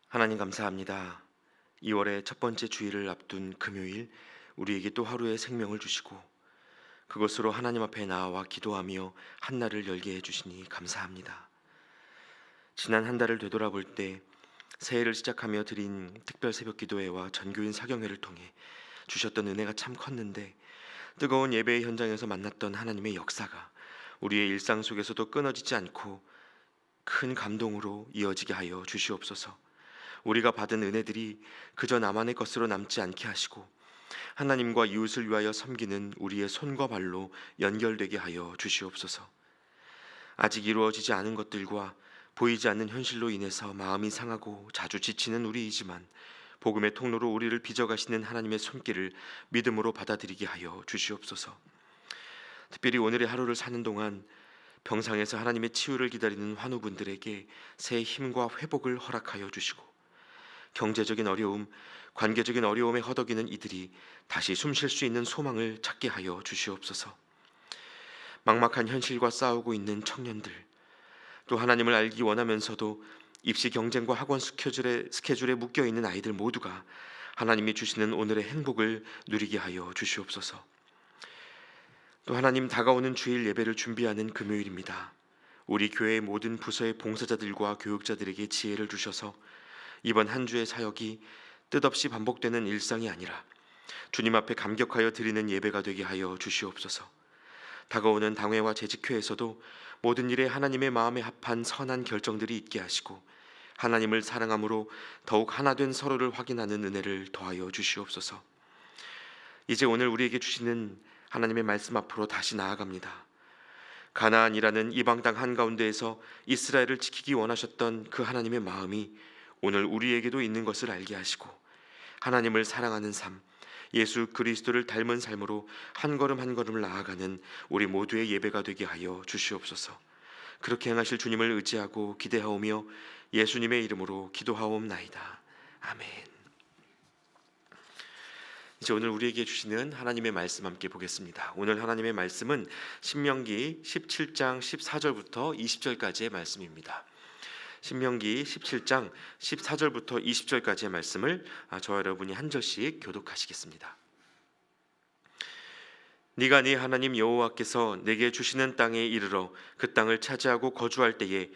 하나님 감사합니다. 2월의 첫 번째 주일을 앞둔 금요일 우리에게 또 하루의 생명을 주시고 그것으로 하나님 앞에 나아와 기도하며 한 날을 열게 해주시니 감사합니다. 지난 한 달을 되돌아볼 때 새해를 시작하며 드린 특별 새벽 기도회와 전교인 사경회를 통해 주셨던 은혜가 참 컸는데 뜨거운 예배의 현장에서 만났던 하나님의 역사가 우리의 일상 속에서도 끊어지지 않고 큰 감동으로 이어지게 하여 주시옵소서. 우리가 받은 은혜들이 그저 나만의 것으로 남지 않게 하시고 하나님과 이웃을 위하여 섬기는 우리의 손과 발로 연결되게 하여 주시옵소서. 아직 이루어지지 않은 것들과 보이지 않는 현실로 인해서 마음이 상하고 자주 지치는 우리이지만 복음의 통로로 우리를 빚어가시는 하나님의 손길을 믿음으로 받아들이게 하여 주시옵소서. 특별히 오늘의 하루를 사는 동안 병상에서 하나님의 치유를 기다리는 환우분들에게 새 힘과 회복을 허락하여 주시고 경제적인 어려움, 관계적인 어려움에 허덕이는 이들이 다시 숨쉴 수 있는 소망을 찾게 하여 주시옵소서. 막막한 현실과 싸우고 있는 청년들, 또 하나님을 알기 원하면서도 입시 경쟁과 학원 스케줄에 묶여 있는 아이들 모두가 하나님이 주시는 오늘의 행복을 누리게 하여 주시옵소서. 또 하나님, 다가오는 주일 예배를 준비하는 금요일입니다. 우리 교회의 모든 부서의 봉사자들과 교육자들에게 지혜를 주셔서 이번 한 주의 사역이 뜻없이 반복되는 일상이 아니라 주님 앞에 감격하여 드리는 예배가 되게 하여 주시옵소서. 다가오는 당회와 재직회에서도 모든 일에 하나님의 마음에 합한 선한 결정들이 있게 하시고 하나님을 사랑함으로 더욱 하나 된 서로를 확인하는 은혜를 더하여 주시옵소서. 이제 오늘 우리에게 주시는 하나님의 말씀 앞으로 다시 나아갑니다. 가나안이라는 이방 땅 한가운데에서 이스라엘을 지키기 원하셨던 그 하나님의 마음이 오늘 우리에게도 있는 것을 알게 하시고 하나님을 사랑하는 삶, 예수 그리스도를 닮은 삶으로 한 걸음 한 걸음을 나아가는 우리 모두의 예배가 되게 하여 주시옵소서. 그렇게 행하실 주님을 의지하고 기대하오며 예수님의 이름으로 기도하옵나이다. 아멘. 이제 오늘 우리에게 주시는 하나님의 말씀 함께 보겠습니다. 오늘 하나님의 말씀은 신명기 17장 14절부터 20절까지의 말씀입니다. 신명기 17장 14절부터 20절까지의 말씀을 저와 여러분이 한 절씩 교독하시겠습니다. 네가 네 하나님 여호와께서 내게 주시는 땅에 이르러 그 땅을 차지하고 거주할 때에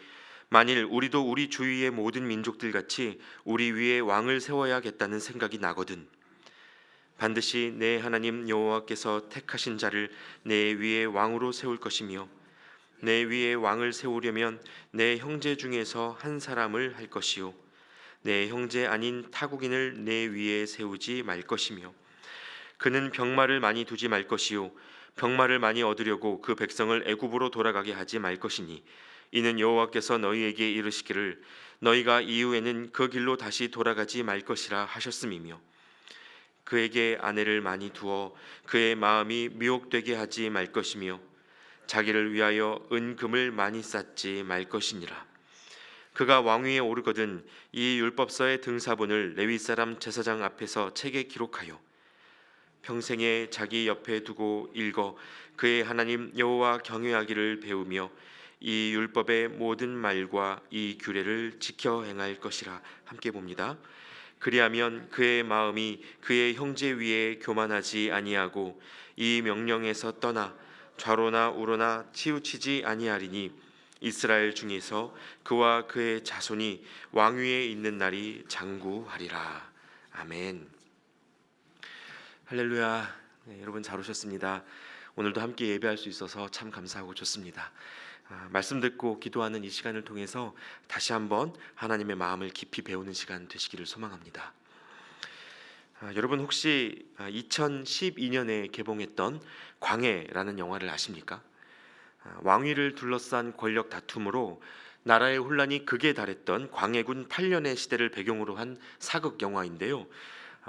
만일 우리도 우리 주위의 모든 민족들 같이 우리 위에 왕을 세워야겠다는 생각이 나거든 반드시 내 하나님 여호와께서 택하신 자를 내 위에 왕으로 세울 것이며 내 위에 왕을 세우려면 내 형제 중에서 한 사람을 할 것이요 내 형제 아닌 타국인을 내 위에 세우지 말 것이며 그는 병마를 많이 두지 말 것이요 병마를 많이 얻으려고 그 백성을 애굽으로 돌아가게 하지 말 것이니 이는 여호와께서 너희에게 이르시기를 너희가 이후에는 그 길로 다시 돌아가지 말 것이라 하셨음이며 그에게 아내를 많이 두어 그의 마음이 미혹되게 하지 말 것이며 자기를 위하여 은금을 많이 쌓지 말 것이니라. 그가 왕위에 오르거든 이 율법서의 등사본을 레위 사람 제사장 앞에서 책에 기록하여 평생에 자기 옆에 두고 읽어 그의 하나님 여호와 경외하기를 배우며 이 율법의 모든 말과 이 규례를 지켜 행할 것이라. 함께 봅니다. 그리하면 그의 마음이 그의 형제 위에 교만하지 아니하고 이 명령에서 떠나 좌로나 우로나 치우치지 아니하리니 이스라엘 중에서 그와 그의 자손이 왕위에 있는 날이 장구하리라. 아멘. 할렐루야. 네, 여러분 잘 오셨습니다. 오늘도 함께 예배할 수 있어서 참 감사하고 좋습니다. 말씀 듣고 기도하는 이 시간을 통해서 다시 한번 하나님의 마음을 깊이 배우는 시간 되시기를 소망합니다. 여러분 혹시 2012년에 개봉했던 광해라는 영화를 아십니까? 왕위를 둘러싼 권력 다툼으로 나라의 혼란이 극에 달했던 광해군 8년의 시대를 배경으로 한 사극 영화인데요.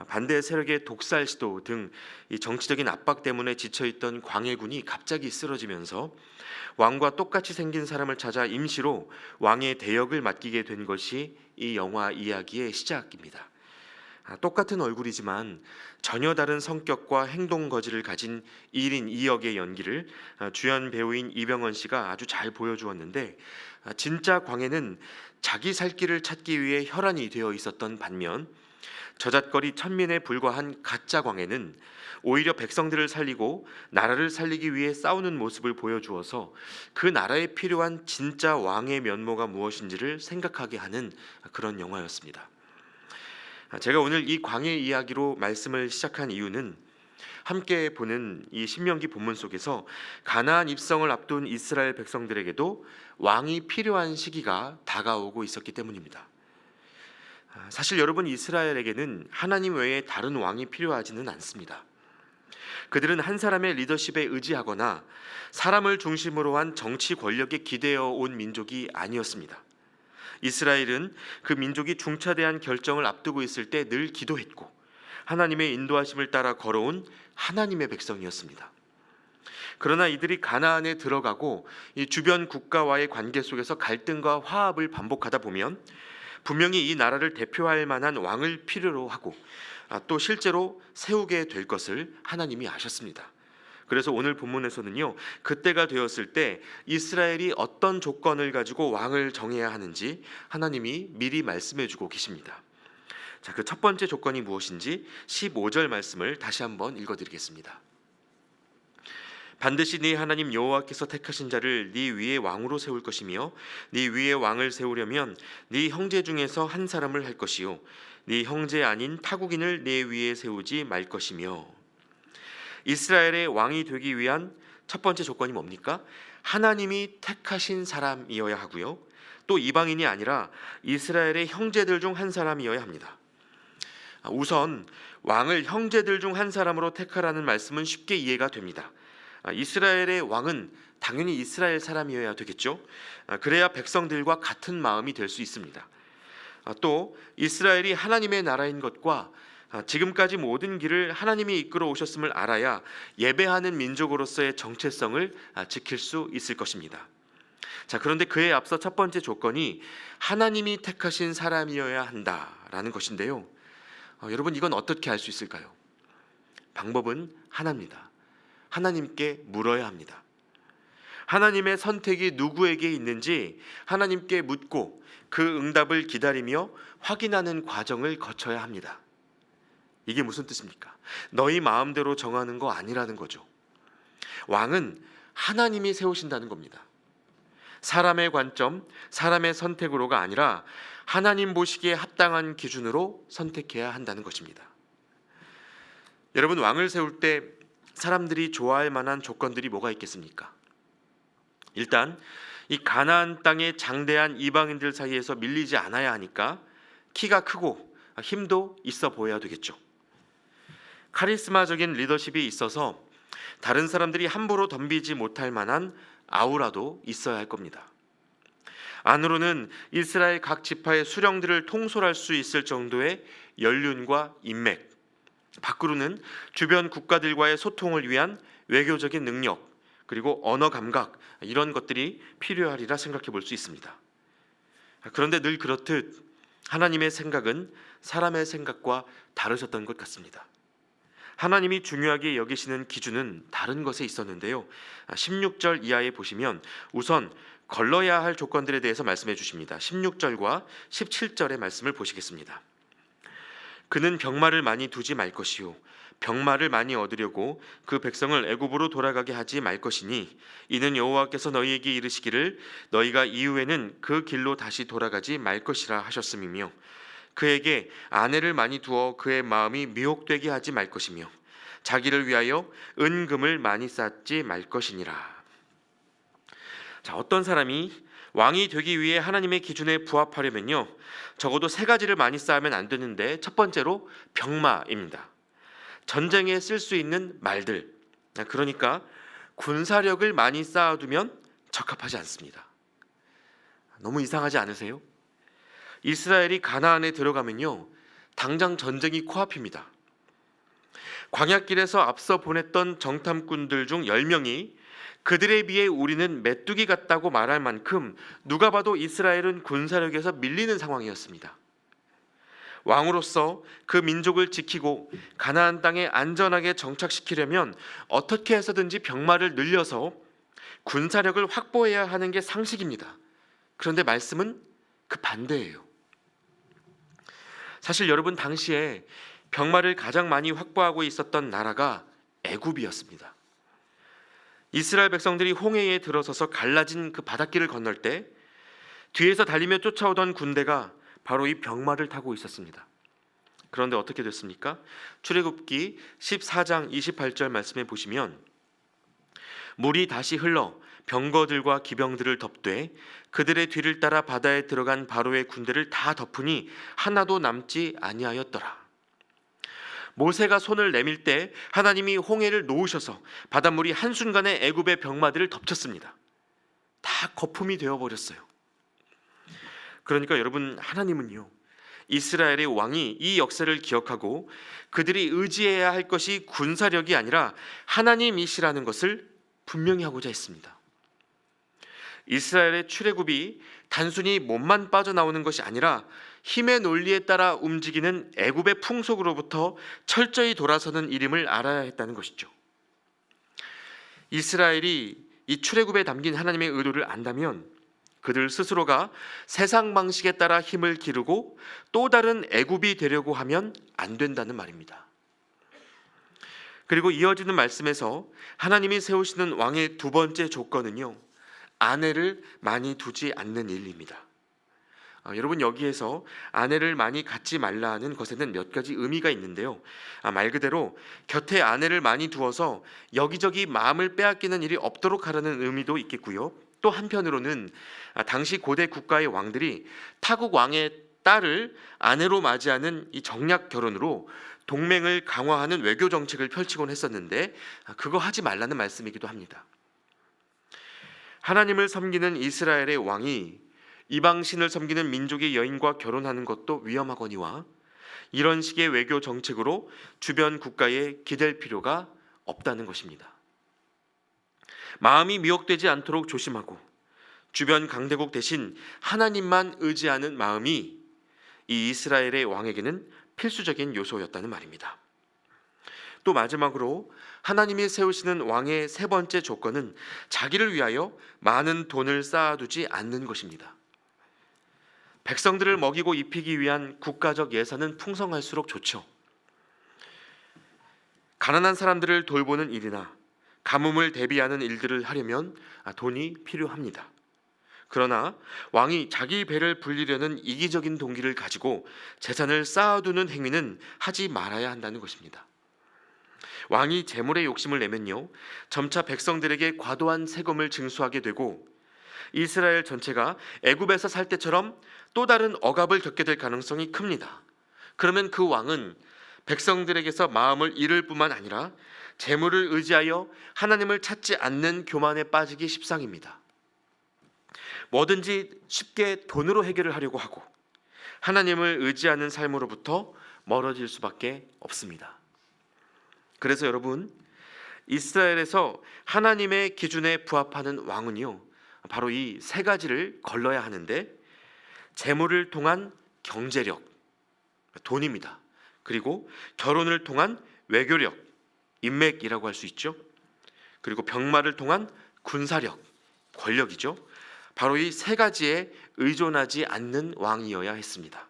반대 세력의 독살 시도 등 이 정치적인 압박 때문에 지쳐있던 광해군이 갑자기 쓰러지면서 왕과 똑같이 생긴 사람을 찾아 임시로 왕의 대역을 맡기게 된 것이 이 영화 이야기의 시작입니다. 똑같은 얼굴이지만 전혀 다른 성격과 행동 거지를 가진 1인 2역의 연기를 주연 배우인 이병헌 씨가 아주 잘 보여주었는데, 진짜 광해는 자기 살 길을 찾기 위해 혈안이 되어 있었던 반면, 저잣거리 천민에 불과한 가짜 광해는 오히려 백성들을 살리고 나라를 살리기 위해 싸우는 모습을 보여주어서 그 나라에 필요한 진짜 왕의 면모가 무엇인지를 생각하게 하는 그런 영화였습니다. 제가 오늘 이 광해 이야기로 말씀을 시작한 이유는 함께 보는 이 신명기 본문 속에서 가나안 입성을 앞둔 이스라엘 백성들에게도 왕이 필요한 시기가 다가오고 있었기 때문입니다. 사실 여러분, 이스라엘에게는 하나님 외에 다른 왕이 필요하지는 않습니다. 그들은 한 사람의 리더십에 의지하거나 사람을 중심으로 한 정치 권력에 기대어 온 민족이 아니었습니다. 이스라엘은 그 민족이 중차대한 결정을 앞두고 있을 때 늘 기도했고 하나님의 인도하심을 따라 걸어온 하나님의 백성이었습니다. 그러나 이들이 가나안에 들어가고 이 주변 국가와의 관계 속에서 갈등과 화합을 반복하다 보면 분명히 이 나라를 대표할 만한 왕을 필요로 하고 또 실제로 세우게 될 것을 하나님이 아셨습니다. 그래서 오늘 본문에서는요, 그때가 되었을 때 이스라엘이 어떤 조건을 가지고 왕을 정해야 하는지 하나님이 미리 말씀해 주고 계십니다. 자, 그 첫 번째 조건이 무엇인지 15절 말씀을 다시 한번 읽어드리겠습니다. 반드시 네 하나님 여호와께서 택하신 자를 네 위에 왕으로 세울 것이며 네 위에 왕을 세우려면 네 형제 중에서 한 사람을 할 것이요 네 형제 아닌 타국인을 네 위에 세우지 말 것이며. 이스라엘의 왕이 되기 위한 첫 번째 조건이 뭡니까? 하나님이 택하신 사람이어야 하고요, 또 이방인이 아니라 이스라엘의 형제들 중 한 사람이어야 합니다. 우선 왕을 형제들 중 한 사람으로 택하라는 말씀은 쉽게 이해가 됩니다. 이스라엘의 왕은 당연히 이스라엘 사람이어야 되겠죠. 그래야 백성들과 같은 마음이 될 수 있습니다. 또 이스라엘이 하나님의 나라인 것과 지금까지 모든 길을 하나님이 이끌어 오셨음을 알아야 예배하는 민족으로서의 정체성을 지킬 수 있을 것입니다. 자, 그런데 그에 앞서 첫 번째 조건이 하나님이 택하신 사람이어야 한다라는 것인데요. 여러분, 이건 어떻게 알 수 있을까요? 방법은 하나입니다. 하나님께 물어야 합니다. 하나님의 선택이 누구에게 있는지 하나님께 묻고 그 응답을 기다리며 확인하는 과정을 거쳐야 합니다. 이게 무슨 뜻입니까? 너희 마음대로 정하는 거 아니라는 거죠. 왕은 하나님이 세우신다는 겁니다. 사람의 관점, 사람의 선택으로가 아니라 하나님 보시기에 합당한 기준으로 선택해야 한다는 것입니다. 여러분, 왕을 세울 때 사람들이 좋아할 만한 조건들이 뭐가 있겠습니까? 일단 이 가나안 땅의 장대한 이방인들 사이에서 밀리지 않아야 하니까 키가 크고 힘도 있어 보여야 되겠죠. 카리스마적인 리더십이 있어서 다른 사람들이 함부로 덤비지 못할 만한 아우라도 있어야 할 겁니다. 안으로는 이스라엘 각 지파의 수령들을 통솔할 수 있을 정도의 연륜과 인맥, 밖으로는 주변 국가들과의 소통을 위한 외교적인 능력, 그리고 언어 감각, 이런 것들이 필요하리라 생각해 볼 수 있습니다. 그런데 늘 그렇듯 하나님의 생각은 사람의 생각과 다르셨던 것 같습니다. 하나님이 중요하게 여기시는 기준은 다른 것에 있었는데요. 16절 이하에 보시면 우선 걸러야 할 조건들에 대해서 말씀해 주십니다. 16절과 17절의 말씀을 보시겠습니다. 그는 병마를 많이 두지 말 것이요 병마를 많이 얻으려고 그 백성을 애굽으로 돌아가게 하지 말 것이니 이는 여호와께서 너희에게 이르시기를 너희가 이후에는 그 길로 다시 돌아가지 말 것이라 하셨음이며 그에게 아내를 많이 두어 그의 마음이 미혹되게 하지 말 것이며 자기를 위하여 은금을 많이 쌓지 말 것이니라. 자, 어떤 사람이 왕이 되기 위해 하나님의 기준에 부합하려면요, 적어도 세 가지를 많이 쌓으면 안 되는데, 첫 번째로 병마입니다. 전쟁에 쓸 수 있는 말들, 그러니까 군사력을 많이 쌓아두면 적합하지 않습니다. 너무 이상하지 않으세요? 이스라엘이 가나안에 들어가면요, 당장 전쟁이 코앞입니다. 광야길에서 앞서 보냈던 정탐꾼들 중 10명이 그들에 비해 우리는 메뚜기 같다고 말할 만큼 누가 봐도 이스라엘은 군사력에서 밀리는 상황이었습니다. 왕으로서 그 민족을 지키고 가나안 땅에 안전하게 정착시키려면 어떻게 해서든지 병마를 늘려서 군사력을 확보해야 하는 게 상식입니다. 그런데 말씀은 그 반대예요. 사실 여러분, 당시에 병마를 가장 많이 확보하고 있었던 나라가 애굽이었습니다. 이스라엘 백성들이 홍해에 들어서서 갈라진 그 바닷길을 건널 때 뒤에서 달리며 쫓아오던 군대가 바로 이 병마를 타고 있었습니다. 그런데 어떻게 됐습니까? 출애굽기 14장 28절 말씀에 보시면 물이 다시 흘러 병거들과 기병들을 덮되 그들의 뒤를 따라 바다에 들어간 바로의 군대를 다 덮으니 하나도 남지 아니하였더라. 모세가 손을 내밀 때 하나님이 홍해를 놓으셔서 바닷물이 한순간에 애굽의 병마들을 덮쳤습니다. 다 거품이 되어버렸어요. 그러니까 여러분, 하나님은요, 이스라엘의 왕이 이 역사를 기억하고 그들이 의지해야 할 것이 군사력이 아니라 하나님이시라는 것을 분명히 하고자 했습니다. 이스라엘의 출애굽이 단순히 몸만 빠져나오는 것이 아니라 힘의 논리에 따라 움직이는 애굽의 풍속으로부터 철저히 돌아서는 일임을 알아야 했다는 것이죠. 이스라엘이 이 출애굽에 담긴 하나님의 의도를 안다면 그들 스스로가 세상 방식에 따라 힘을 기르고 또 다른 애굽이 되려고 하면 안 된다는 말입니다. 그리고 이어지는 말씀에서 하나님이 세우시는 왕의 두 번째 조건은요, 아내를 많이 두지 않는 일입니다. 여러분, 여기에서 아내를 많이 갖지 말라 하는 것에는 몇 가지 의미가 있는데요. 말 그대로 곁에 아내를 많이 두어서 여기저기 마음을 빼앗기는 일이 없도록 하라는 의미도 있겠고요. 또 한편으로는 당시 고대 국가의 왕들이 타국 왕의 딸을 아내로 맞이하는 이 정략 결혼으로 동맹을 강화하는 외교 정책을 펼치곤 했었는데 그거 하지 말라는 말씀이기도 합니다. 하나님을 섬기는 이스라엘의 왕이 이방신을 섬기는 민족의 여인과 결혼하는 것도 위험하거니와 이런 식의 외교 정책으로 주변 국가에 기댈 필요가 없다는 것입니다. 마음이 미혹되지 않도록 조심하고 주변 강대국 대신 하나님만 의지하는 마음이 이 이스라엘의 왕에게는 필수적인 요소였다는 말입니다. 또 마지막으로 하나님이 세우시는 왕의 세 번째 조건은 자기를 위하여 많은 돈을 쌓아두지 않는 것입니다. 백성들을 먹이고 입히기 위한 국가적 예산은 풍성할수록 좋죠. 가난한 사람들을 돌보는 일이나 가뭄을 대비하는 일들을 하려면 돈이 필요합니다. 그러나 왕이 자기 배를 불리려는 이기적인 동기를 가지고 재산을 쌓아두는 행위는 하지 말아야 한다는 것입니다. 왕이 재물에 욕심을 내면요, 점차 백성들에게 과도한 세금을 징수하게 되고 이스라엘 전체가 애굽에서 살 때처럼 또 다른 억압을 겪게 될 가능성이 큽니다. 그러면 그 왕은 백성들에게서 마음을 잃을 뿐만 아니라 재물을 의지하여 하나님을 찾지 않는 교만에 빠지기 십상입니다. 뭐든지 쉽게 돈으로 해결을 하려고 하고 하나님을 의지하는 삶으로부터 멀어질 수밖에 없습니다. 그래서 여러분, 이스라엘에서 하나님의 기준에 부합하는 왕은요, 바로 이 세 가지를 걸러야 하는데 재물을 통한 경제력, 돈입니다. 그리고 결혼을 통한 외교력, 인맥이라고 할 수 있죠. 그리고 병마를 통한 군사력, 권력이죠. 바로 이 세 가지에 의존하지 않는 왕이어야 했습니다.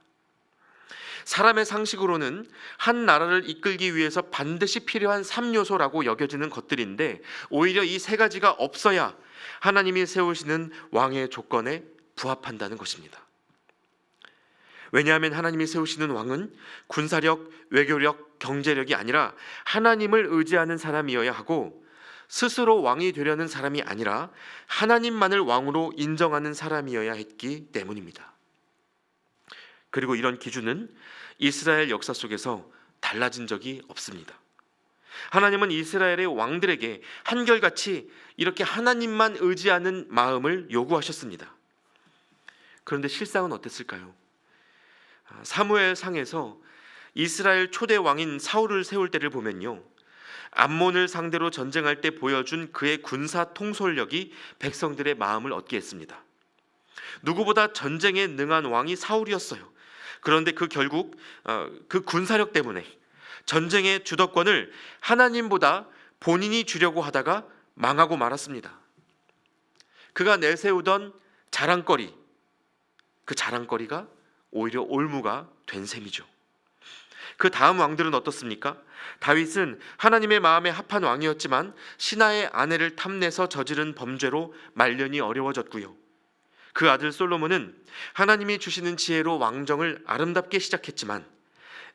사람의 상식으로는 한 나라를 이끌기 위해서 반드시 필요한 3요소라고 여겨지는 것들인데 오히려 이 세 가지가 없어야 하나님이 세우시는 왕의 조건에 부합한다는 것입니다. 왜냐하면 하나님이 세우시는 왕은 군사력, 외교력, 경제력이 아니라 하나님을 의지하는 사람이어야 하고 스스로 왕이 되려는 사람이 아니라 하나님만을 왕으로 인정하는 사람이어야 했기 때문입니다. 그리고 이런 기준은 이스라엘 역사 속에서 달라진 적이 없습니다. 하나님은 이스라엘의 왕들에게 한결같이 이렇게 하나님만 의지하는 마음을 요구하셨습니다. 그런데 실상은 어땠을까요? 사무엘상에서 이스라엘 초대 왕인 사울을 세울 때를 보면요, 암몬을 상대로 전쟁할 때 보여준 그의 군사 통솔력이 백성들의 마음을 얻게 했습니다. 누구보다 전쟁에 능한 왕이 사울이었어요. 그런데 결국 그 군사력 때문에 전쟁의 주도권을 하나님보다 본인이 주려고 하다가 망하고 말았습니다. 그가 내세우던 자랑거리, 그 자랑거리가 오히려 올무가 된 셈이죠. 그 다음 왕들은 어떻습니까? 다윗은 하나님의 마음에 합한 왕이었지만 신하의 아내를 탐내서 저지른 범죄로 말년이 어려워졌고요. 그 아들 솔로몬은 하나님이 주시는 지혜로 왕정을 아름답게 시작했지만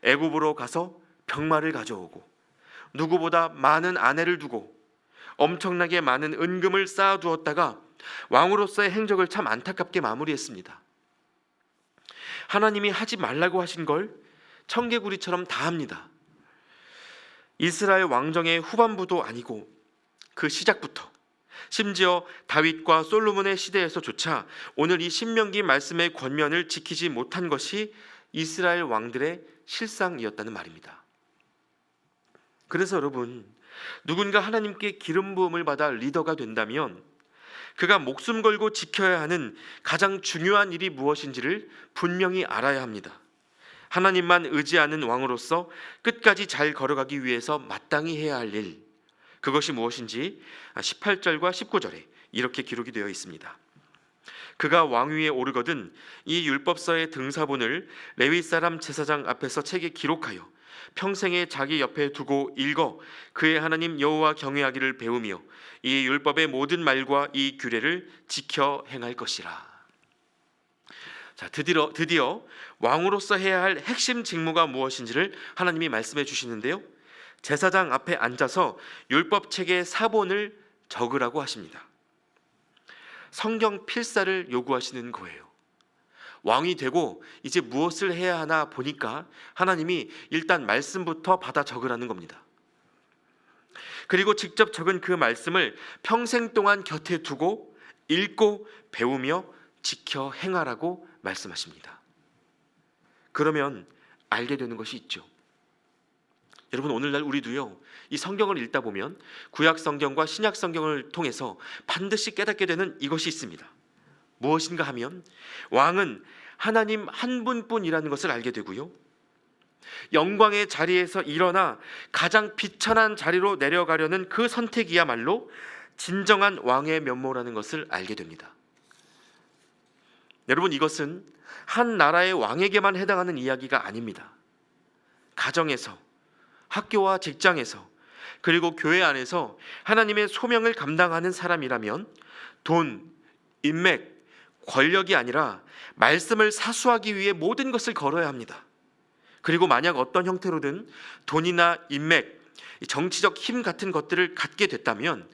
애굽으로 가서 병마를 가져오고 누구보다 많은 아내를 두고 엄청나게 많은 은금을 쌓아두었다가 왕으로서의 행적을 참 안타깝게 마무리했습니다. 하나님이 하지 말라고 하신 걸 청개구리처럼 다 합니다. 이스라엘 왕정의 후반부도 아니고 그 시작부터, 심지어 다윗과 솔로몬의 시대에서조차 오늘 이 신명기 말씀의 권면을 지키지 못한 것이 이스라엘 왕들의 실상이었다는 말입니다. 그래서 여러분, 누군가 하나님께 기름 부음을 받아 리더가 된다면 그가 목숨 걸고 지켜야 하는 가장 중요한 일이 무엇인지를 분명히 알아야 합니다. 하나님만 의지하는 왕으로서 끝까지 잘 걸어가기 위해서 마땅히 해야 할 일, 그것이 무엇인지 18절과 19절에 이렇게 기록이 되어 있습니다. 그가 왕위에 오르거든 이 율법서의 등사본을 레위 사람 제사장 앞에서 책에 기록하여 평생에 자기 옆에 두고 읽어 그의 하나님 여호와 경외하기를 배우며 이 율법의 모든 말과 이 규례를 지켜 행할 것이라. 자, 드디어 왕으로서 해야 할 핵심 직무가 무엇인지를 하나님이 말씀해 주시는데요. 제사장 앞에 앉아서 율법책의 사본을 적으라고 하십니다. 성경 필사를 요구하시는 거예요. 왕이 되고 이제 무엇을 해야 하나 보니까 하나님이 일단 말씀부터 받아 적으라는 겁니다. 그리고 직접 적은 그 말씀을 평생 동안 곁에 두고 읽고 배우며 지켜 행하라고 말씀하십니다. 그러면 알게 되는 것이 있죠. 여러분, 오늘날 우리도요, 이 성경을 읽다 보면 구약 성경과 신약 성경을 통해서 반드시 깨닫게 되는 이것이 있습니다. 무엇인가 하면 왕은 하나님 한 분뿐이라는 것을 알게 되고요, 영광의 자리에서 일어나 가장 비천한 자리로 내려가려는 그 선택이야말로 진정한 왕의 면모라는 것을 알게 됩니다. 여러분, 이것은 한 나라의 왕에게만 해당하는 이야기가 아닙니다. 가정에서, 학교와 직장에서, 그리고 교회 안에서 하나님의 소명을 감당하는 사람이라면 돈, 인맥, 권력이 아니라 말씀을 사수하기 위해 모든 것을 걸어야 합니다. 그리고 만약 어떤 형태로든 돈이나 인맥, 정치적 힘 같은 것들을 갖게 됐다면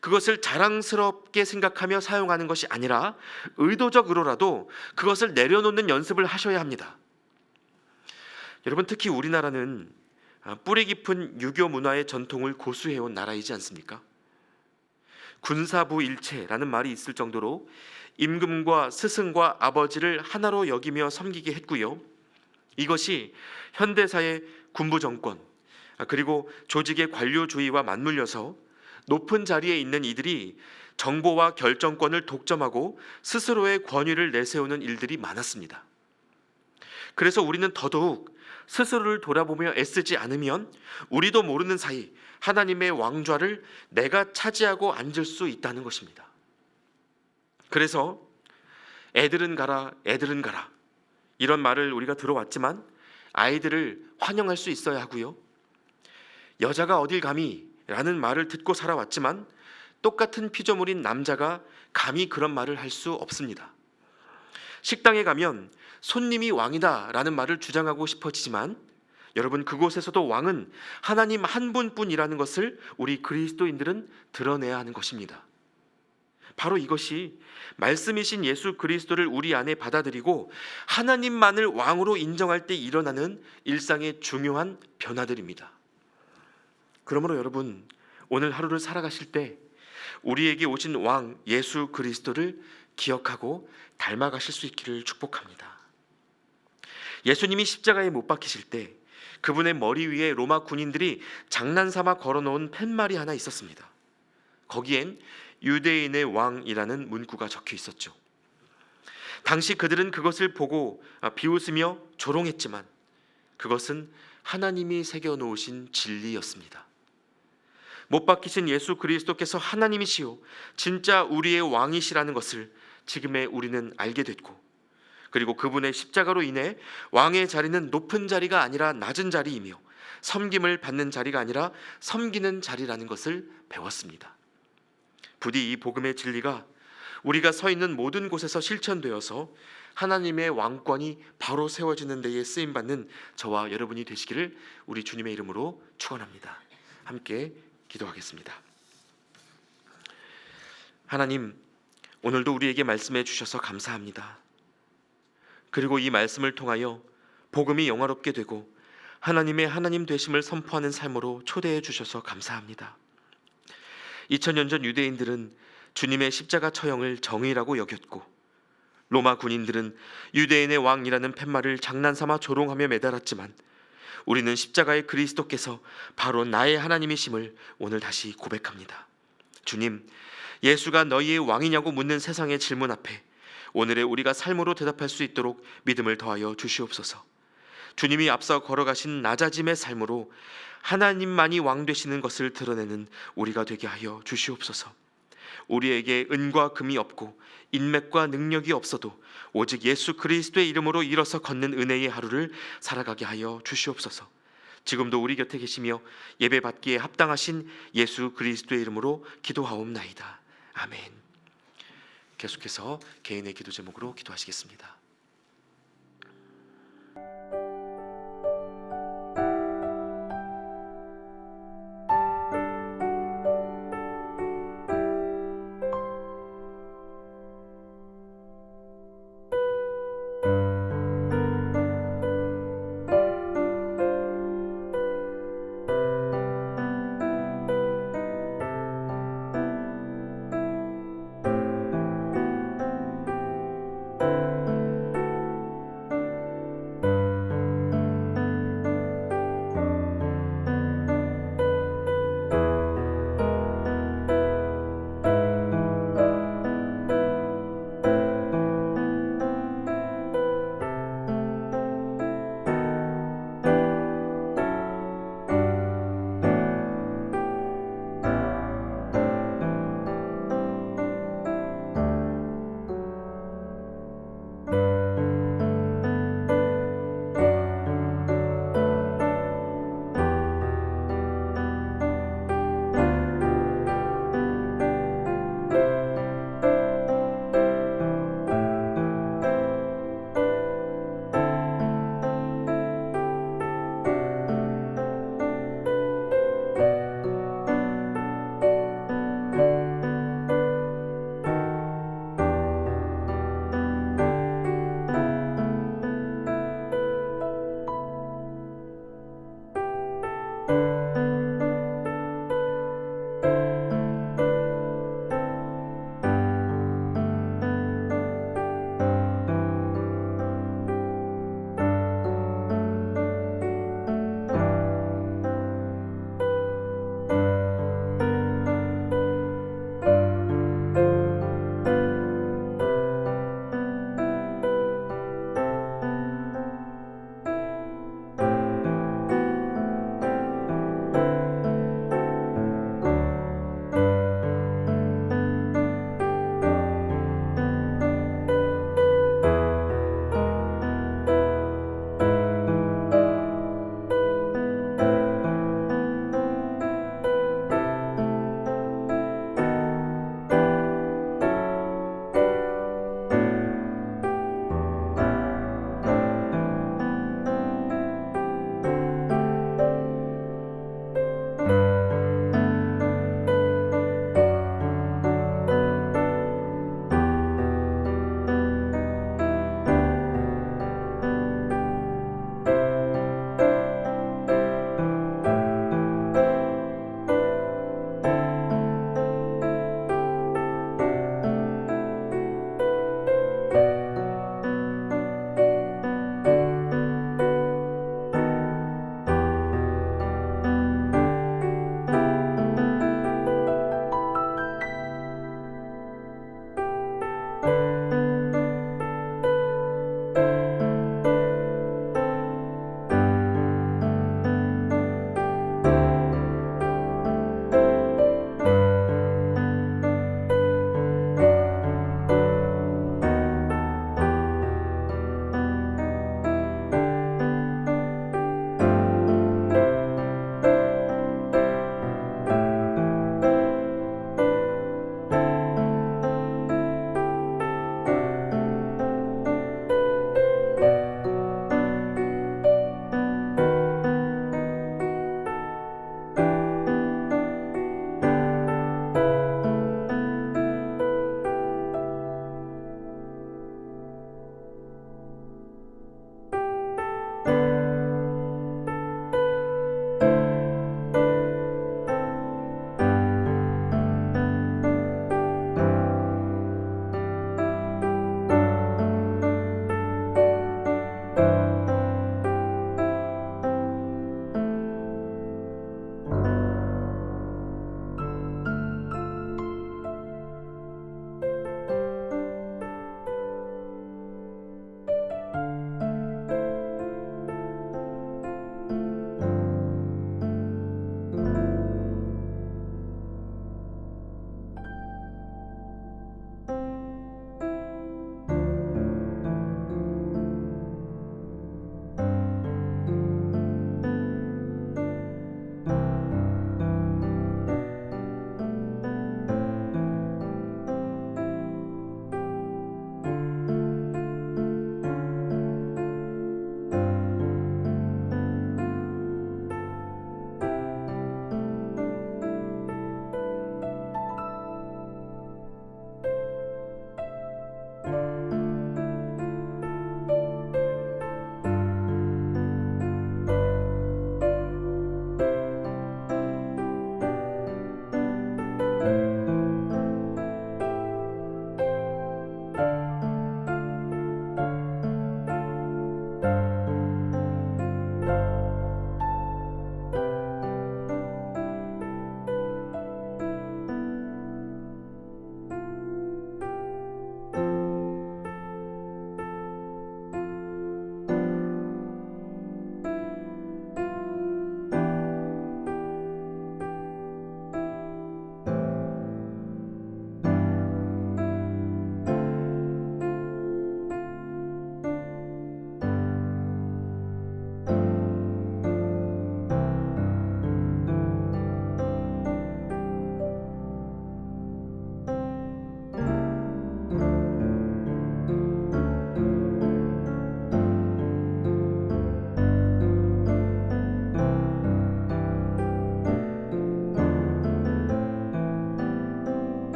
그것을 자랑스럽게 생각하며 사용하는 것이 아니라 의도적으로라도 그것을 내려놓는 연습을 하셔야 합니다. 여러분, 특히 우리나라는 뿌리 깊은 유교 문화의 전통을 고수해온 나라이지 않습니까? 군사부 일체라는 말이 있을 정도로 임금과 스승과 아버지를 하나로 여기며 섬기게 했고요, 이것이 현대사의 군부 정권, 그리고 조직의 관료주의와 맞물려서 높은 자리에 있는 이들이 정보와 결정권을 독점하고 스스로의 권위를 내세우는 일들이 많았습니다. 그래서 우리는 더더욱 스스로를 돌아보며 애쓰지 않으면 우리도 모르는 사이 하나님의 왕좌를 내가 차지하고 앉을 수 있다는 것입니다. 그래서 애들은 가라, 애들은 가라, 이런 말을 우리가 들어왔지만 아이들을 환영할 수 있어야 하고요, 여자가 어딜 감히 라는 말을 듣고 살아왔지만 똑같은 피조물인 남자가 감히 그런 말을 할 수 없습니다. 식당에 가면 손님이 왕이다 라는 말을 주장하고 싶어지지만 여러분, 그곳에서도 왕은 하나님 한 분뿐이라는 것을 우리 그리스도인들은 드러내야 하는 것입니다. 바로 이것이 말씀이신 예수 그리스도를 우리 안에 받아들이고 하나님만을 왕으로 인정할 때 일어나는 일상의 중요한 변화들입니다. 그러므로 여러분, 오늘 하루를 살아가실 때 우리에게 오신 왕 예수 그리스도를 기억하고 닮아가실 수 있기를 축복합니다. 예수님이 십자가에 못 박히실 때 그분의 머리 위에 로마 군인들이 장난삼아 걸어놓은 팻말이 하나 있었습니다. 거기엔 유대인의 왕이라는 문구가 적혀 있었죠. 당시 그들은 그것을 보고 비웃으며 조롱했지만 그것은 하나님이 새겨 놓으신 진리였습니다. 못 박히신 예수 그리스도께서 하나님이시요 진짜 우리의 왕이시라는 것을 지금의 우리는 알게 됐고, 그리고 그분의 십자가로 인해 왕의 자리는 높은 자리가 아니라 낮은 자리이며 섬김을 받는 자리가 아니라 섬기는 자리라는 것을 배웠습니다. 부디 이 복음의 진리가 우리가 서 있는 모든 곳에서 실천되어서 하나님의 왕권이 바로 세워지는 데에 쓰임받는 저와 여러분이 되시기를 우리 주님의 이름으로 축원합니다. 함께 기도하겠습니다. 하나님, 오늘도 우리에게 말씀해 주셔서 감사합니다. 그리고 이 말씀을 통하여 복음이 영화롭게 되고 하나님의 하나님 되심을 선포하는 삶으로 초대해 주셔서 감사합니다. 2000년 전 유대인들은 주님의 십자가 처형을 정의라고 여겼고, 로마 군인들은 유대인의 왕이라는 팻말을 장난삼아 조롱하며 매달았지만 우리는 십자가의 그리스도께서 바로 나의 하나님이심을 오늘 다시 고백합니다. 주님, 예수가 너희의 왕이냐고 묻는 세상의 질문 앞에 오늘의 우리가 삶으로 대답할 수 있도록 믿음을 더하여 주시옵소서. 주님이 앞서 걸어가신 낮아짐의 삶으로 하나님만이 왕 되시는 것을 드러내는 우리가 되게 하여 주시옵소서. 우리에게 은과 금이 없고 인맥과 능력이 없어도 오직 예수 그리스도의 이름으로 일어서 걷는 은혜의 하루를 살아가게 하여 주시옵소서. 지금도 우리 곁에 계시며 예배 받기에 합당하신 예수 그리스도의 이름으로 기도하옵나이다. 아멘. 계속해서 개인의 기도 제목으로 기도하시겠습니다.